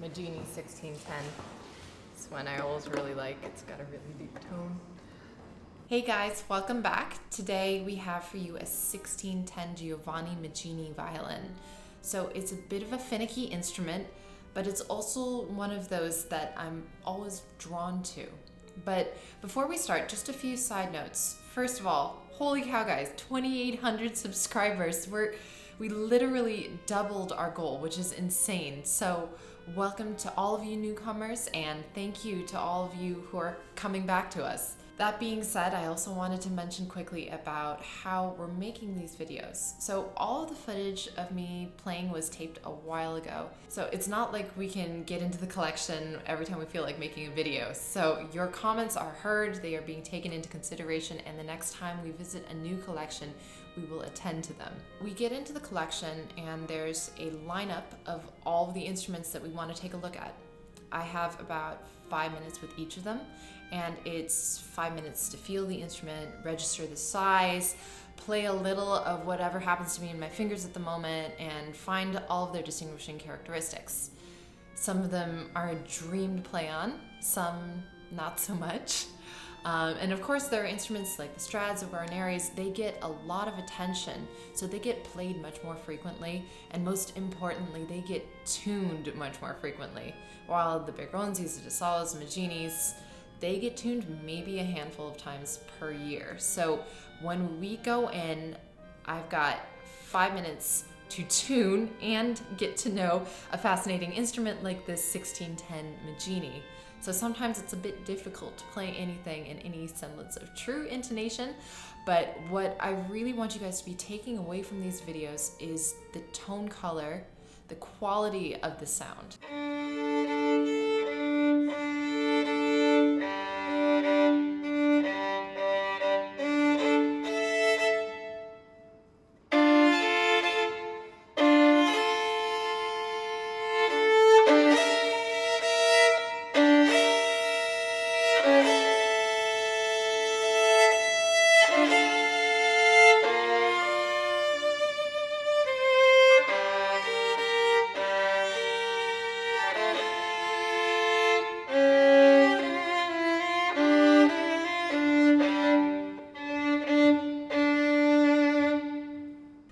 Maggini 1610. This one I always really like. It's got a really deep tone. Hey guys, welcome back. Today we have for you a 1610 Giovanni Maggini violin. So it's a bit of a finicky instrument, but it's also one of those that I'm always drawn to. But before we start, just a few side notes. First of all, holy cow guys, 2,800 subscribers. We literally doubled our goal, which is insane. So welcome to all of you newcomers, and thank you to all of you who are coming back to us. That being said, I also wanted to mention quickly about how we're making these videos. So all of the footage of me playing was taped a while ago. So it's not like we can get into the collection every time we feel like making a video. So your comments are heard, they are being taken into consideration, and the next time we visit a new collection, we will attend to them. We get into the collection and there's a lineup of all of the instruments that we want to take a look at. I have about 5 minutes with each of them, and it's 5 minutes to feel the instrument, register the size, play a little of whatever happens to me in my fingers at the moment, and find all of their distinguishing characteristics. Some of them are a dream to play on, some not so much. And of course there are instruments like the Strads or Guarneri's. They get a lot of attention, so they get played much more frequently, and most importantly, they get tuned much more frequently. While the Bergonzis, the DeSalos, the Magginis, they get tuned maybe a handful of times per year. So when we go in, I've got 5 minutes to tune and get to know a fascinating instrument like this 1610 Maggini. So sometimes it's a bit difficult to play anything in any semblance of true intonation, but what I really want you guys to be taking away from these videos is the tone color, the quality of the sound.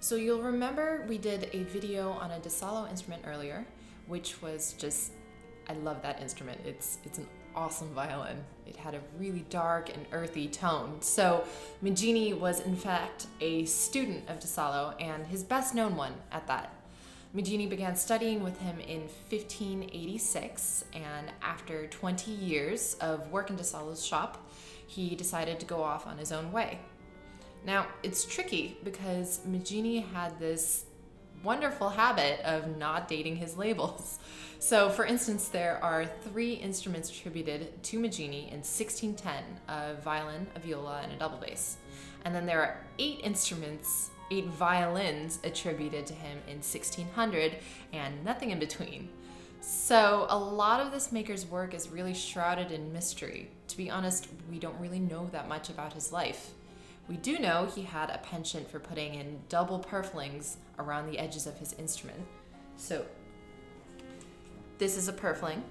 So you'll remember we did a video on a DeSalo instrument earlier, which was just, I love that instrument. It's an awesome violin. It had a really dark and earthy tone. So Maggini was in fact a student of DeSalo, and his best known one at that. Maggini began studying with him in 1586, and after 20 years of work in DeSalo's shop, he decided to go off on his own way. Now, it's tricky because Maggini had this wonderful habit of not dating his labels. So, for instance, there are 3 instruments attributed to Maggini in 1610, a violin, a viola, and a double bass. And then there are 8 violins attributed to him in 1600, and nothing in between. So a lot of this maker's work is really shrouded in mystery. To be honest, we don't really know that much about his life. We do know he had a penchant for putting in double purflings around the edges of his instrument. So this is a purfling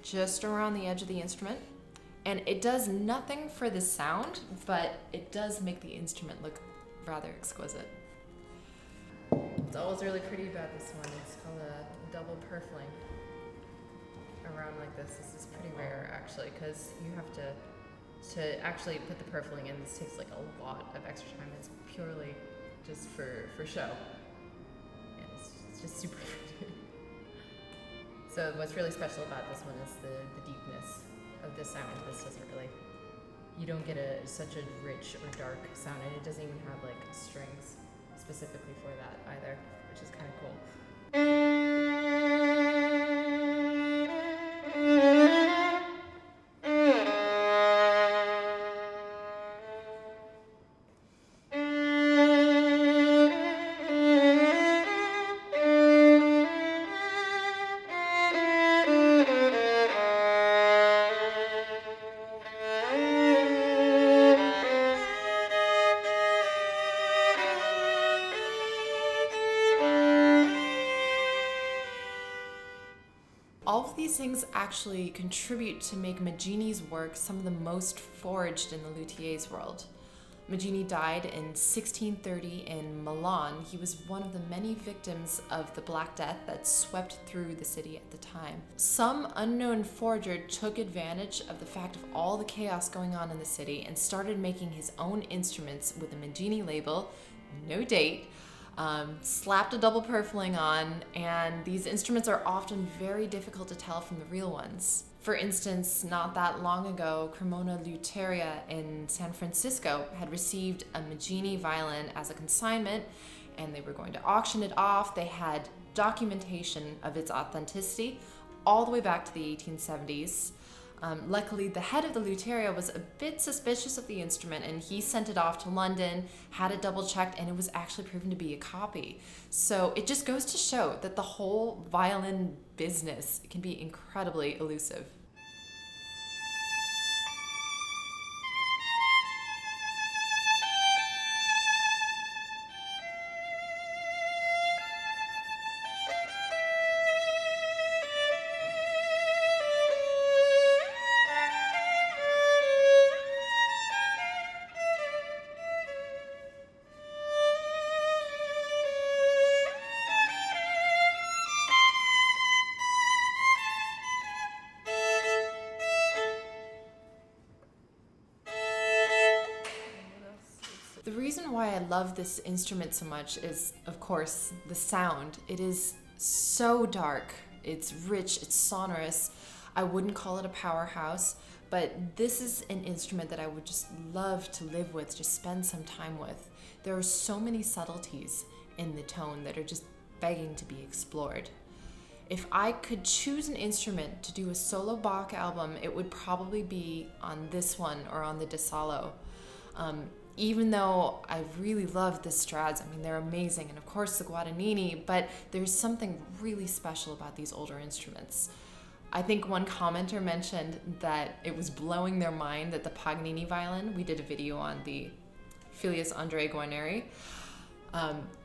just around the edge of the instrument, and it does nothing for the sound, but it does make the instrument look rather exquisite. It's always really pretty about this one. It's called a double purfling around like this. This is pretty rare actually, because you have to actually put the purfling in. This takes like a lot of extra time. It's purely just for show, and it's just super pretty. So what's really special about this one is the deepness of the sound. This doesn't really, you don't get such a rich or dark sound, and it doesn't even have like strings specifically for that either, which is kind of cool. All of these things actually contribute to make Maggini's work some of the most forged in the luthier's world. Maggini died in 1630 in Milan. He was one of the many victims of the Black Death that swept through the city at the time. Some unknown forger took advantage of the fact of all the chaos going on in the city and started making his own instruments with a Maggini label, no date, slapped a double purfling on, and these instruments are often very difficult to tell from the real ones. For instance, not that long ago, Cremona Luteria in San Francisco had received a Maggini violin as a consignment, and they were going to auction it off. They had documentation of its authenticity all the way back to the 1870s. Luckily, the head of the Luteria was a bit suspicious of the instrument, and he sent it off to London, had it double checked, and it was actually proven to be a copy. So it just goes to show that the whole violin business can be incredibly elusive. The reason why I love this instrument so much is, of course, the sound. It is so dark, it's rich, it's sonorous. I wouldn't call it a powerhouse, but this is an instrument that I would just love to live with, just spend some time with. There are so many subtleties in the tone that are just begging to be explored. If I could choose an instrument to do a solo Bach album, it would probably be on this one or on the Dasalo. Even though I really love the Strads, I mean, they're amazing, and of course the Guadagnini, but there's something really special about these older instruments. I think one commenter mentioned that it was blowing their mind that the Paganini violin, we did a video on the Filius Andrea Guarneri,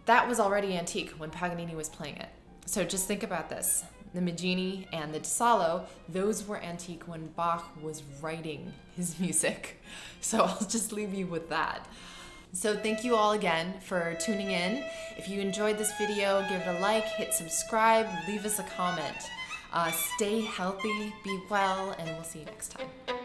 that was already antique when Paganini was playing it. So just think about this. The Maggini and the Dasalo, those were antique when Bach was writing his music. So I'll just leave you with that. So thank you all again for tuning in. If you enjoyed this video, give it a like, hit subscribe, leave us a comment. Stay healthy, be well, and we'll see you next time.